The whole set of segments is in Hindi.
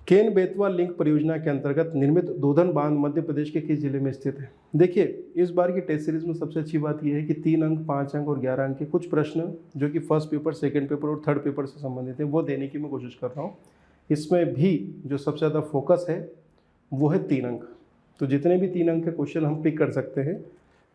केन बेतवा लिंक परियोजना के अंतर्गत निर्मित दोधन बांध मध्य प्रदेश के किस जिले में स्थित है? देखिए, इस बार की टेस्ट सीरीज में सबसे अच्छी बात यह है कि 3 अंक, 5 अंक और 11 अंक के कुछ प्रश्न जो कि फर्स्ट पेपर, सेकंड पेपर और थर्ड पेपर से संबंधित है वो देने की मैं कोशिश कर रहा हूँ। इसमें भी जो सबसे ज़्यादा फोकस है वो है 3 अंक। तो जितने भी 3 अंक के क्वेश्चन हम पिक कर सकते हैं,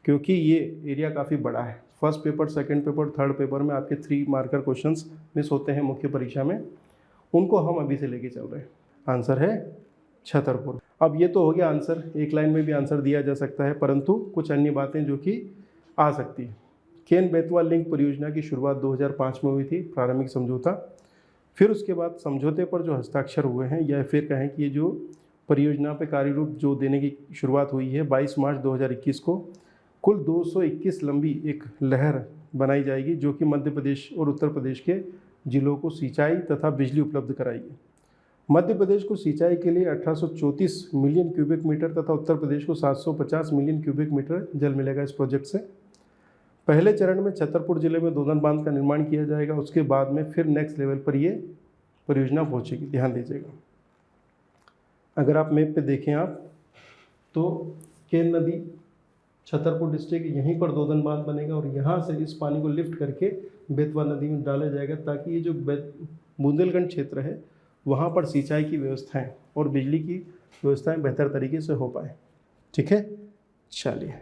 क्योंकि ये एरिया काफ़ी बड़ा है। First paper, second paper, third paper में आपके 3 मार्कर क्वेश्चन मिस होते हैं मुख्य परीक्षा में, उनको हम अभी से लेके चल रहे हैं। आंसर है छतरपुर। अब ये तो हो गया आंसर, एक लाइन में भी आंसर दिया जा सकता है, परंतु कुछ अन्य बातें जो कि आ सकती है। केन बेतवा लिंक परियोजना की शुरुआत 2005 में हुई थी, प्रारंभिक समझौता। फिर उसके बाद समझौते पर जो हस्ताक्षर हुए हैं, या फिर कहें कि ये जो परियोजना पे कार्य रूप जो देने की शुरुआत हुई है 22 मार्च 2021 को, कुल 221 लंबी एक लहर बनाई जाएगी जो कि मध्य प्रदेश और उत्तर प्रदेश के जिलों को सिंचाई तथा बिजली उपलब्ध कराएगी। मध्य प्रदेश को सिंचाई के लिए 1834 मिलियन क्यूबिक मीटर तथा उत्तर प्रदेश को 750 मिलियन क्यूबिक मीटर जल मिलेगा इस प्रोजेक्ट से। पहले चरण में छतरपुर जिले में दोधन बांध का निर्माण किया जाएगा, उसके बाद में फिर नेक्स्ट लेवल पर ये परियोजना पहुंचेगी। ध्यान दीजिएगा, अगर आप मैप पे देखें आप तो केन नदी, छतरपुर डिस्ट्रिक्ट, यहीं पर दोधन बांध बनेगा और यहाँ से इस पानी को लिफ्ट करके बेतवा नदी में डाला जाएगा, ताकि ये जो बुंदेलखंड क्षेत्र है वहाँ पर सिंचाई की व्यवस्थाएं और बिजली की व्यवस्थाएं बेहतर तरीके से हो पाए। ठीक है, चलिए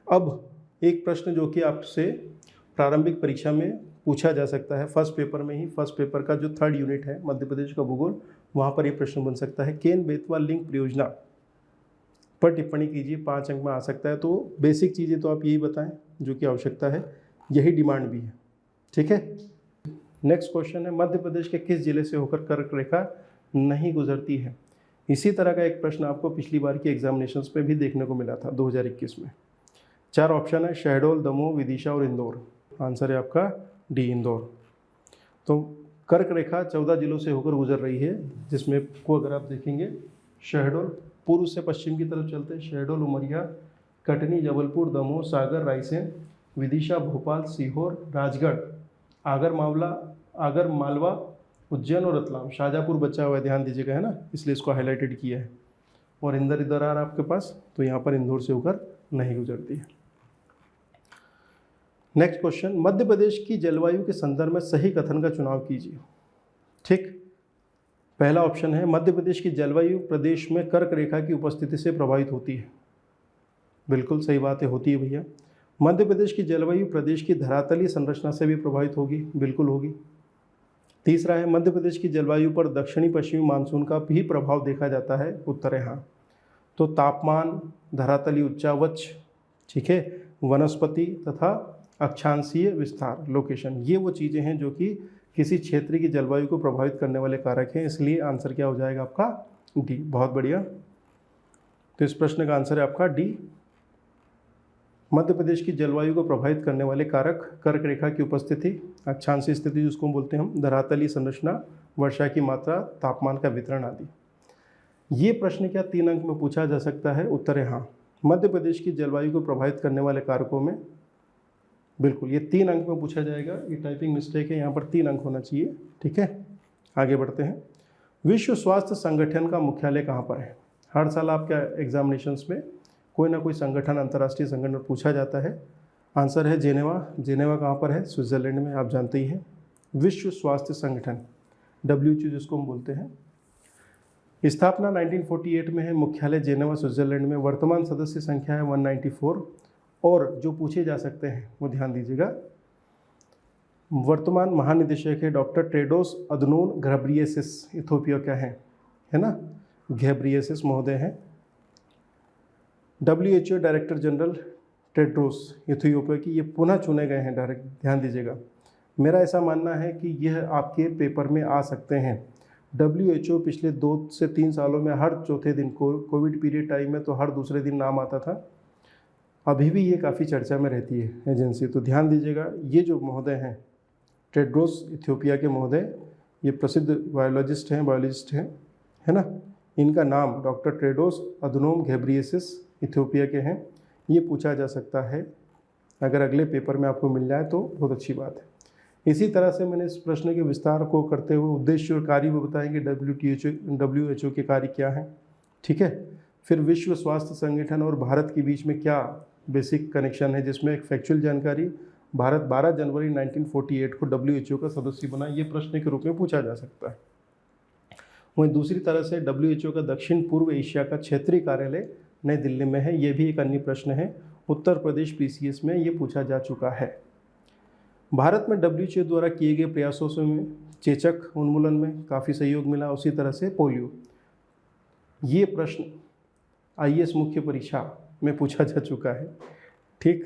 अब एक प्रश्न जो कि आपसे प्रारंभिक परीक्षा में पूछा जा सकता है, फर्स्ट पेपर में ही, फर्स्ट पेपर का जो 3rd यूनिट है मध्य प्रदेश का भूगोल, वहाँ पर ये प्रश्न बन सकता है। केन बेतवा लिंक परियोजना पर टिप्पणी कीजिए, 5 अंक में आ सकता है। तो बेसिक चीज़ें तो आप यही बताएं जो कि आवश्यकता है, यही डिमांड भी है। ठीक है, नेक्स्ट क्वेश्चन है, मध्य प्रदेश के किस जिले से होकर कर्क रेखा नहीं गुजरती है? इसी तरह का एक प्रश्न आपको पिछली बार की एग्जामिनेशंस में भी देखने को मिला था 2021 में। 4 ऑप्शन है, शहडोल, दमोह, विदिशा और इंदौर। आंसर है आपका डी, इंदौर। तो कर्क रेखा 14 जिलों से होकर गुजर रही है, जिसमें को अगर आप देखेंगे, शहडोल पूर्व से पश्चिम की तरफ चलते हैं, शहडोल, उमरिया, कटनी, जबलपुर, दमोह, सागर, रायसेन, विदिशा, भोपाल, सीहोर, राजगढ़, आगर मालवा, उज्जैन और रतलाम। शाहजहाँपुर बचा हुआ है, ध्यान दीजिएगा, है ना, इसलिए इसको हाईलाइटेड किया है। और इंदौर इधर आ रहा है आपके पास, तो यहाँ पर इंदौर से होकर नहीं गुजरती है। नेक्स्ट क्वेश्चन, मध्य प्रदेश की जलवायु के संदर्भ में सही कथन का चुनाव कीजिए। ठीक, पहला ऑप्शन है, मध्य प्रदेश की जलवायु प्रदेश में कर्क रेखा की उपस्थिति से प्रभावित होती है। बिल्कुल सही बात है, होती है भैया। मध्य प्रदेश की जलवायु प्रदेश की धरातलीय संरचना से भी प्रभावित होगी, बिल्कुल होगी। तीसरा है, मध्य प्रदेश की जलवायु पर दक्षिणी पश्चिमी मानसून का भी प्रभाव देखा जाता है। उत्तर है हाँ। तो तापमान, धरातलीय उच्चावच, ठीक है, वनस्पति तथा अक्षांशीय विस्तार, लोकेशन, ये वो चीज़ें हैं जो कि किसी क्षेत्र की जलवायु को प्रभावित करने वाले कारक हैं। इसलिए आंसर क्या हो जाएगा आपका? डी। बहुत बढ़िया, तो इस प्रश्न का आंसर है आपका डी। मध्य प्रदेश की जलवायु को प्रभावित करने वाले कारक कर्क रेखा की उपस्थिति, अक्षांशीय स्थिति जिसको बोलते हैं हम, धरातलीय संरचना, वर्षा की मात्रा, तापमान का वितरण आदि। ये प्रश्न क्या 3 अंक में पूछा जा सकता है? उत्तर है हाँ। मध्य प्रदेश की जलवायु को प्रभावित करने वाले कारकों में बिल्कुल ये 3 अंक में पूछा जाएगा। ये टाइपिंग मिस्टेक है, यहाँ पर 3 अंक होना चाहिए। ठीक है, आगे बढ़ते हैं। विश्व स्वास्थ्य संगठन का मुख्यालय कहाँ पर है? हर साल आपके एग्जामिनेशंस में कोई ना कोई संगठन, अंतर्राष्ट्रीय संगठन पूछा जाता है। आंसर है जेनेवा। जेनेवा कहाँ पर है? स्विट्जरलैंड में, आप जानते ही हैं। विश्व स्वास्थ्य संगठन, WHO जिसको हम बोलते हैं, स्थापना 1948 में है, मुख्यालय जेनेवा स्विट्जरलैंड में। वर्तमान सदस्य संख्या है 194। और जो पूछे जा सकते हैं वो ध्यान दीजिएगा। वर्तमान महानिदेशक है डॉक्टर टेड्रोस अदनोन घेब्रेयेसस, इथियोपिया का है ना, घेब्रेयेसस महोदय हैं। WHO director general Tedros, Ethiopia की, ये पुनः चुने गए हैं डायरेक्ट। ध्यान दीजिएगा, मेरा ऐसा मानना है कि यह आपके पेपर में आ सकते हैं। WHO पिछले 2 से 3 सालों में हर चौथे दिन को, कोविड पीरियड टाइम में तो हर दूसरे दिन नाम आता था, अभी भी ये काफ़ी चर्चा में रहती है एजेंसी। तो ध्यान दीजिएगा, ये जो महोदय हैं टेड्रोस, इथियोपिया के महोदय, ये प्रसिद्ध बायोलॉजिस्ट हैं, है ना। इनका नाम doctor Tedros Adhanom Ghebreyesus, Ethiopia के हैं। ये पूछा जा सकता है, अगर अगले पेपर में आपको मिल जाए तो बहुत अच्छी बात है। इसी तरह से मैंने इस प्रश्न के विस्तार को करते हुए उद्देश्य और कार्य भी बताएंगे, WHO के कार्य क्या हैं, ठीक है। फिर विश्व स्वास्थ्य संगठन और भारत के बीच में क्या बेसिक कनेक्शन है, जिसमें एक फैक्चुअल जानकारी, भारत 12 जनवरी 1948 को WHO का सदस्य बना, ये प्रश्न के रूप में पूछा जा सकता है। वहीं दूसरी तरह से WHO का दक्षिण पूर्व एशिया का क्षेत्रीय कार्यालय नई दिल्ली में है, ये भी एक अन्य प्रश्न है। उत्तर प्रदेश PCS में ये पूछा जा चुका है। भारत में WHO द्वारा किए गए प्रयासों से चेचक उन्मूलन में काफ़ी सहयोग मिला, उसी तरह से पोलियो। ये प्रश्न IAS मुख्य परीक्षा में पूछा जा चुका है, ठीक।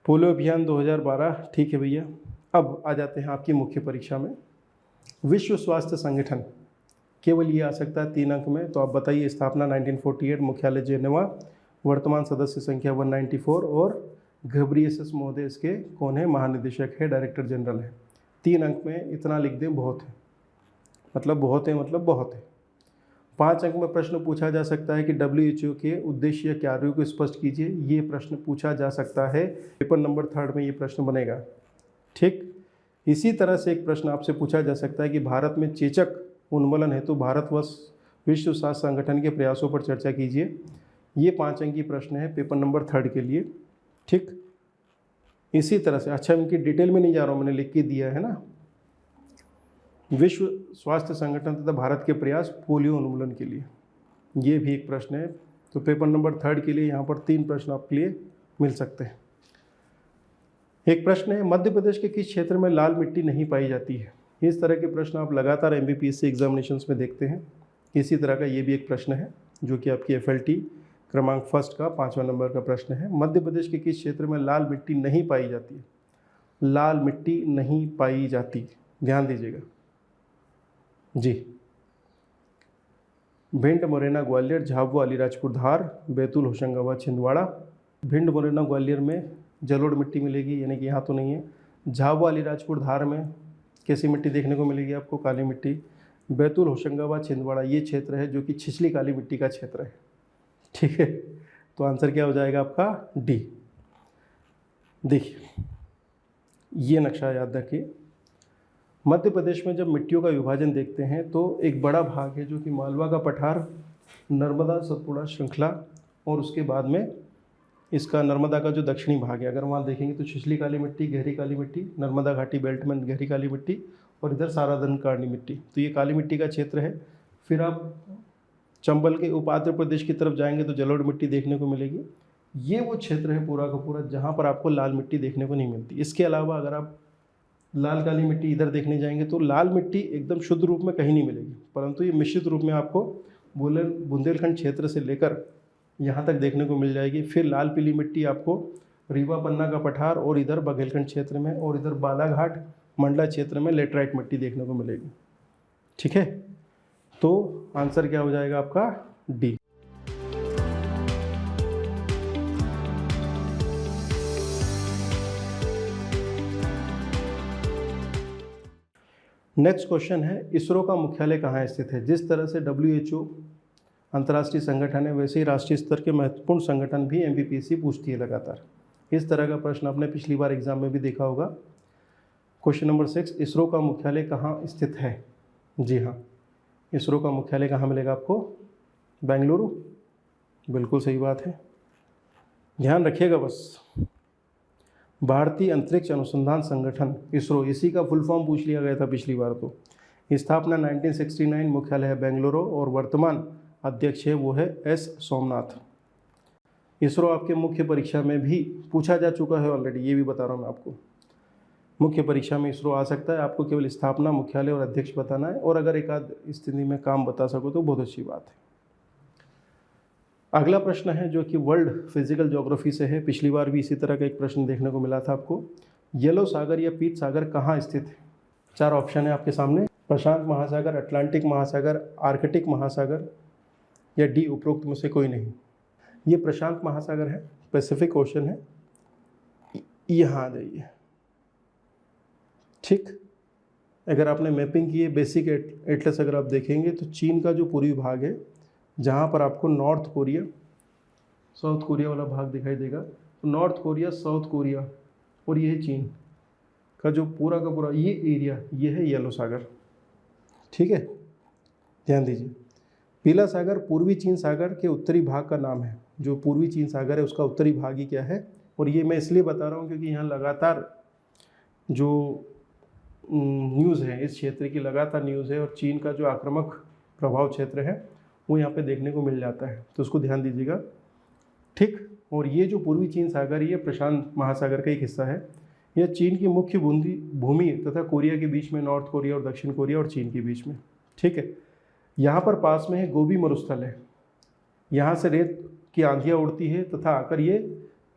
पोलियो अभियान 2012, ठीक है भैया। अब आ जाते हैं आपकी मुख्य परीक्षा में। विश्व स्वास्थ्य संगठन, केवल ये आ सकता है 3 अंक में, तो आप बताइए। स्थापना 1948, मुख्यालय जेनेवा, वर्तमान सदस्य संख्या 194 और घेब्रियेसस महोदय इसके कौन है, महानिदेशक है, डायरेक्टर जनरल है। 3 अंक में इतना लिख दें बहुत है, मतलब बहुत है, मतलब बहुत है। 5 अंक में प्रश्न पूछा जा सकता है कि WHO के उद्देश्य या कार्यों को स्पष्ट कीजिए, ये प्रश्न पूछा जा सकता है। पेपर नंबर 3 में ये प्रश्न बनेगा, ठीक। इसी तरह से एक प्रश्न आपसे पूछा जा सकता है कि भारत में चेचक उन्मूलन हेतु भारतवर्ष विश्व स्वास्थ्य संगठन के प्रयासों पर चर्चा कीजिए। ये 5 अंकीय प्रश्न है पेपर नंबर 3 के लिए, ठीक। इसी तरह से, अच्छा इनकी डिटेल में नहीं जा रहा हूँ, मैंने लिख के दिया है ना। विश्व स्वास्थ्य संगठन तथा भारत के प्रयास पोलियो उन्मूलन के लिए, ये भी एक प्रश्न है। तो पेपर नंबर 3 के लिए यहाँ पर 3 प्रश्न आपके लिए मिल सकते हैं। एक प्रश्न है, मध्य प्रदेश के किस क्षेत्र में लाल मिट्टी नहीं पाई जाती है। इस तरह के प्रश्न आप लगातार MBPSC एग्जामिनेशंस में देखते हैं। इसी तरह का ये भी एक प्रश्न है जो कि आपकी FLT क्रमांक 1 का 5वां नंबर का प्रश्न है। मध्य प्रदेश के किस क्षेत्र में लाल मिट्टी नहीं पाई जाती है। लाल मिट्टी नहीं पाई जाती, ध्यान दीजिएगा जी। भिंड, मुरैना, ग्वालियर, झाबुआ, अलीराजपुर, धार, बैतूल, होशंगाबाद, छिंदवाड़ा। भिंड, मुरैना, ग्वालियर में जलोढ़ मिट्टी मिलेगी, यानी कि यहाँ तो नहीं है। झाबुआ, अलीराजपुर, धार में कैसी मिट्टी देखने को मिलेगी आपको, काली मिट्टी। बैतूल, होशंगाबाद, छिंदवाड़ा ये क्षेत्र है जो कि छिछली काली मिट्टी का क्षेत्र है, ठीक है। तो आंसर क्या हो जाएगा आपका, D। देखिए ये नक्शा याद रखिए। मध्य प्रदेश में जब मिट्टियों का विभाजन देखते हैं तो एक बड़ा भाग है जो कि मालवा का पठार, नर्मदा सतपुड़ा श्रृंखला, और उसके बाद में इसका नर्मदा का जो दक्षिणी भाग है, अगर वहाँ देखेंगे तो छिछली काली मिट्टी, गहरी काली मिट्टी, नर्मदा घाटी बेल्ट में गहरी काली मिट्टी, और इधर साराधन काली मिट्टी, तो ये काली मिट्टी का क्षेत्र है। फिर आप चंबल के उप आंध्र प्रदेश की तरफ जाएंगे तो जलोढ़ मिट्टी देखने को मिलेगी। ये वो क्षेत्र है पूरा का पूरा जहाँ पर आपको लाल मिट्टी देखने को नहीं मिलती। इसके अलावा अगर आप लाल काली मिट्टी इधर देखने जाएंगे तो लाल मिट्टी एकदम शुद्ध रूप में कहीं नहीं मिलेगी, परंतु ये मिश्रित रूप में आपको बुंदेलखंड क्षेत्र से लेकर यहाँ तक देखने को मिल जाएगी। फिर लाल पीली मिट्टी आपको रीवा पन्ना का पठार और इधर बघेलखंड क्षेत्र में, और इधर बालाघाट मंडला क्षेत्र में लेटराइट मिट्टी देखने को मिलेगी, ठीक है। तो आंसर क्या हो जाएगा आपका, D। नेक्स्ट क्वेश्चन है, इसरो का मुख्यालय कहाँ स्थित है। जिस तरह से WHO अंतर्राष्ट्रीय संगठन है, वैसे ही राष्ट्रीय स्तर के महत्वपूर्ण संगठन भी MBPSC पूछती है लगातार। इस तरह का प्रश्न आपने पिछली बार एग्जाम में भी देखा होगा। क्वेश्चन नंबर 6, इसरो का मुख्यालय कहाँ स्थित है। जी हाँ, इसरो का मुख्यालय कहाँ मिलेगा आपको, बेंगलुरु, बिल्कुल सही बात है। ध्यान रखिएगा बस, भारतीय अंतरिक्ष अनुसंधान संगठन इसरो, इसी का फुल फॉर्म पूछ लिया गया था पिछली बार। तो स्थापना 1969, मुख्यालय है बेंगलुरु, और वर्तमान अध्यक्ष है वो है S सोमनाथ। इसरो आपके मुख्य परीक्षा में भी पूछा जा चुका है ऑलरेडी, ये भी बता रहा हूँ मैं आपको। मुख्य परीक्षा में इसरो आ सकता है, आपको केवल स्थापना, मुख्यालय और अध्यक्ष बताना है, और अगर एक आध स्थिति में काम बता सको तो बहुत अच्छी बात है। अगला प्रश्न है जो कि वर्ल्ड फिजिकल ज्योग्राफी से है। पिछली बार भी इसी तरह का एक प्रश्न देखने को मिला था आपको। येलो सागर या पीत सागर कहाँ स्थित है। 4 ऑप्शन है आपके सामने, प्रशांत महासागर, अटलांटिक महासागर, आर्कटिक महासागर, या D उपरोक्त में से कोई नहीं। ये प्रशांत महासागर है, पैसिफिक ओशन है। यहाँ आ जाइए, ठीक। अगर आपने मैपिंग की है, बेसिक एटलस अगर आप देखेंगे तो चीन का जो पूर्वी भाग है, जहाँ पर आपको नॉर्थ कोरिया, साउथ कोरिया वाला भाग दिखाई देगा, तो नॉर्थ कोरिया, साउथ कोरिया, और ये है चीन का जो पूरा का पूरा ये एरिया, ये है येलो सागर। ठीक है, ध्यान दीजिए। पीला सागर पूर्वी चीन सागर के उत्तरी भाग का नाम है। जो पूर्वी चीन सागर है उसका उत्तरी भाग ही क्या है। और ये मैं इसलिए बता रहा हूँ क्योंकि यहाँ लगातार जो न्यूज़ है, इस क्षेत्र की लगातार न्यूज़ है, और चीन का जो आक्रामक प्रभाव क्षेत्र है वो यहाँ पे देखने को मिल जाता है, तो उसको ध्यान दीजिएगा। ठीक, और ये जो पूर्वी चीन सागर, ये प्रशांत महासागर का एक हिस्सा है। यह चीन की मुख्य भूमि तथा कोरिया के बीच में, नॉर्थ कोरिया और दक्षिण कोरिया और चीन के बीच में। ठीक है, यहाँ पर पास में है गोबी मरुस्थल है। यहाँ से रेत की आंधियाँ उड़ती है तथा आकर ये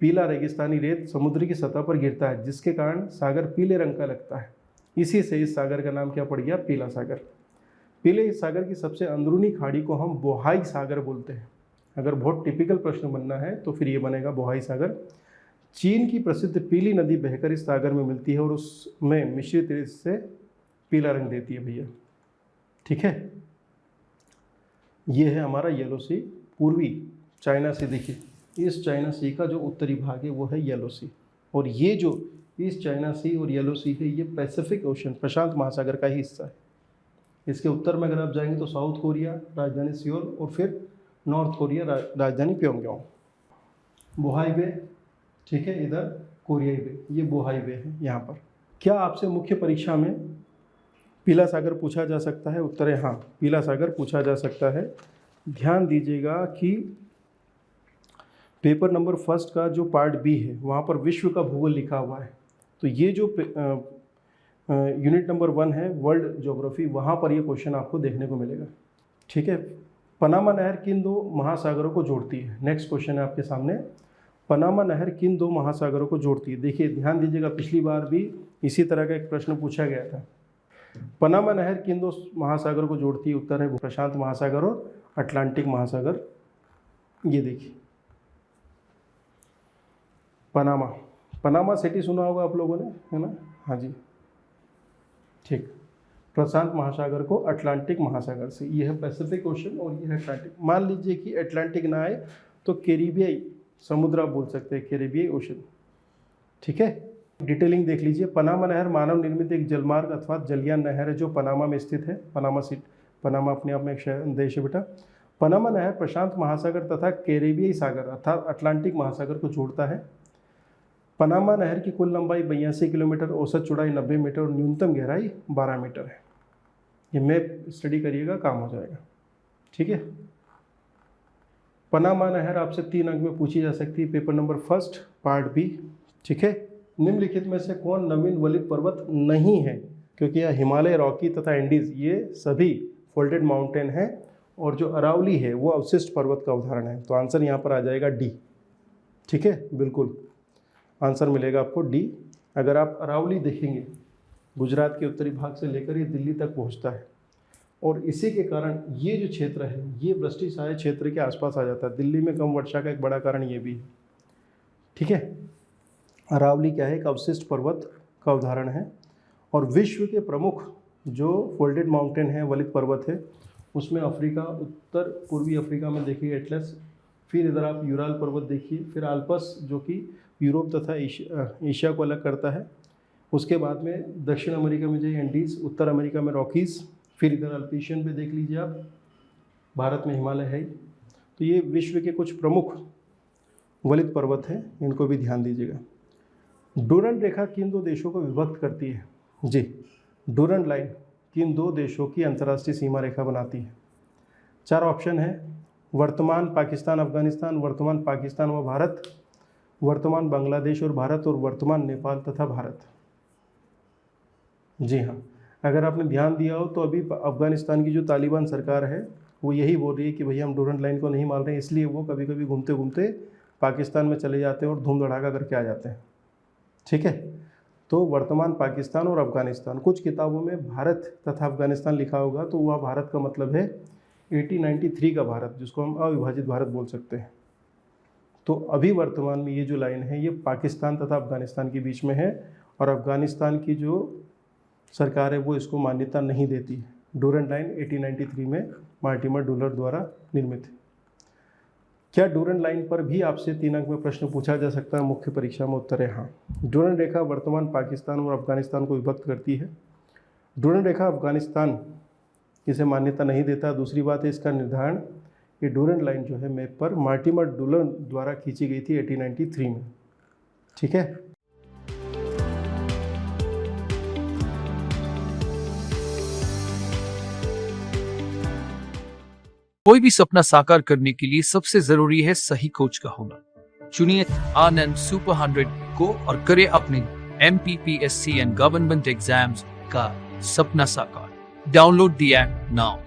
पीला रेगिस्तानी रेत समुद्र की सतह पर गिरता है, जिसके कारण सागर पीले रंग का लगता है। इसी से इस सागर का नाम क्या पड़ गया, पीला सागर। पीले सागर की सबसे अंदरूनी खाड़ी को हम बोहाई सागर बोलते हैं। अगर बहुत टिपिकल प्रश्न बनना है तो फिर ये बनेगा बोहाई सागर। चीन की प्रसिद्ध पीली नदी बहकर इस सागर में मिलती है और उसमें मिश्रित रेत से पीला रंग देती है भैया। ठीक है, ये है हमारा येलो सी। पूर्वी चाइना सी, देखिए इस चाइना सी का जो उत्तरी भाग है वो है येलो सी, और ये जो ईस्ट चाइना सी और येलो सी है ये पैसिफिक ओशन, प्रशांत महासागर का ही हिस्सा है। इसके उत्तर में अगर आप जाएंगे तो साउथ कोरिया राजधानी सियोल, और फिर नॉर्थ कोरिया राजधानी प्योंगयांग। बोहाई बे, ठीक है, इधर कोरियाई बे, ये बोहाई बे है यहाँ पर। क्या आपसे मुख्य परीक्षा में पीला सागर पूछा जा सकता है? उत्तर है हाँ, पीला सागर पूछा जा सकता है। ध्यान दीजिएगा कि पेपर नंबर फर्स्ट का जो पार्ट बी है वहाँ पर विश्व का भूगोल लिखा हुआ है, तो ये जो यूनिट नंबर 1 है वर्ल्ड ज्योग्राफी, वहाँ पर ये क्वेश्चन आपको देखने को मिलेगा। ठीक है, पनामा नहर किन दो महासागरों को जोड़ती है? नेक्स्ट क्वेश्चन है आपके सामने, पनामा नहर किन दो महासागरों को जोड़ती है? देखिए ध्यान दीजिएगा, पिछली बार भी इसी तरह का एक प्रश्न पूछा गया था। पनामा नहर किन दो महासागरों को जोड़ती है? उत्तर है प्रशांत महासागर और अटलांटिक महासागर। ये देखिए पनामा सिटी सुना होगा आप लोगों ने, है ना? हाँ जी, ठीक। प्रशांत महासागर को अटलांटिक महासागर से, ये है पैसिफिक ओशन और ये है अटलांटिक। मान लीजिए कि अटलांटिक ना आए तो कैरिबियाई समुद्र आप बोल सकते हैं, कैरिबियाई ओशन। ठीक है, डिटेलिंग देख लीजिए। पनामा नहर मानव निर्मित एक जलमार्ग अथवा जलयान नहर है जो पनामा में स्थित है। पनामा अपने आप में एक देश है बेटा। पनामा नहर प्रशांत महासागर तथा कैरिबियाई सागर अर्थात अटलांटिक महासागर को जोड़ता है। पनामा नहर की कुल लंबाई 82 किलोमीटर, औसत चौड़ाई 90 मीटर और न्यूनतम गहराई 12 मीटर है। ये मैप स्टडी करिएगा, काम हो जाएगा। ठीक है, पनामा नहर आपसे 3 अंक में पूछी जा सकती है, paper number first part B. ठीक है, निम्नलिखित में से कौन नवीन वलित पर्वत नहीं है? क्योंकि यह हिमालय, रॉकी तथा एंडीज ये सभी फोल्डेड माउंटेन हैं, और जो अरावली है वो अवशिष्ट पर्वत का उदाहरण है। तो आंसर यहाँ पर आ जाएगा डी। ठीक है, बिल्कुल आंसर मिलेगा आपको डी। अगर आप अरावली देखेंगे, गुजरात के उत्तरी भाग से लेकर ये दिल्ली तक पहुँचता है, और इसी के कारण ये जो क्षेत्र है ये वृष्टि सहाय क्षेत्र के आसपास आ जाता है। दिल्ली में कम वर्षा का एक बड़ा कारण ये भी है। ठीक है, अरावली क्या है, एक अवशिष्ट पर्वत का उदाहरण है। और विश्व के प्रमुख जो फोल्डेड माउंटेन है, वलित पर्वत है, उसमें अफ्रीका, उत्तर पूर्वी अफ्रीका में देखिए एटलस, फिर इधर आप यूराल पर्वत देखिए, फिर आल्पस जो कि यूरोप तथा एशिया को अलग करता है। उसके बाद में दक्षिण अमेरिका में जाइए एंडीज़, उत्तर अमेरिका में रॉकीज़, फिर इधर अल्पीशियन पे देख लीजिए आप, भारत में हिमालय है। तो ये विश्व के कुछ प्रमुख वलित पर्वत हैं, इनको भी ध्यान दीजिएगा। डूरंड रेखा किन दो देशों को विभक्त करती है? जी, डूरंड लाइन किन दो देशों की अंतर्राष्ट्रीय सीमा रेखा बनाती है? 4 ऑप्शन है, वर्तमान पाकिस्तान अफगानिस्तान, वर्तमान पाकिस्तान व भारत, वर्तमान बांग्लादेश और भारत, और वर्तमान नेपाल तथा भारत। जी हाँ, अगर आपने ध्यान दिया हो तो अभी अफगानिस्तान की जो तालिबान सरकार है वो यही बोल रही है कि भैया हम डूरंड लाइन को नहीं मान रहे हैं, इसलिए वो कभी कभी घूमते घूमते पाकिस्तान में चले जाते हैं और धूम धड़ाका करके आ जाते हैं। ठीक है, तो वर्तमान पाकिस्तान और अफगानिस्तान, कुछ किताबों में भारत तथा अफगानिस्तान लिखा होगा तो वह भारत का मतलब है 1893 का भारत, जिसको हम अविभाजित भारत बोल सकते हैं। तो अभी वर्तमान में ये जो लाइन है ये पाकिस्तान तथा अफगानिस्तान के बीच में है, और अफगानिस्तान की जो सरकार है वो इसको मान्यता नहीं देती है। डूरंड लाइन 1893 में मार्टिमर डुलर द्वारा निर्मित है। क्या डूरन लाइन पर भी आपसे 3 अंक में प्रश्न पूछा जा सकता है मुख्य परीक्षा में? उत्तर है हाँ। डूरन रेखा वर्तमान पाकिस्तान और अफगानिस्तान को विभक्त करती है। डूरन रेखा अफगानिस्तान इसे मान्यता नहीं देता। दूसरी बात है इसका निर्धारण, ये डूरन लाइन जो है मैप पर मार्टिमर डूरन द्वारा खींची गई थी 1893 में। ठीक है। कोई भी सपना साकार करने के लिए सबसे जरूरी है सही कोच का होना। चुनिए आनंद सुपर 100 को और करें अपने MPPSC एंड गवर्नमेंट एग्जाम्स का सपना साकार। Download the app now.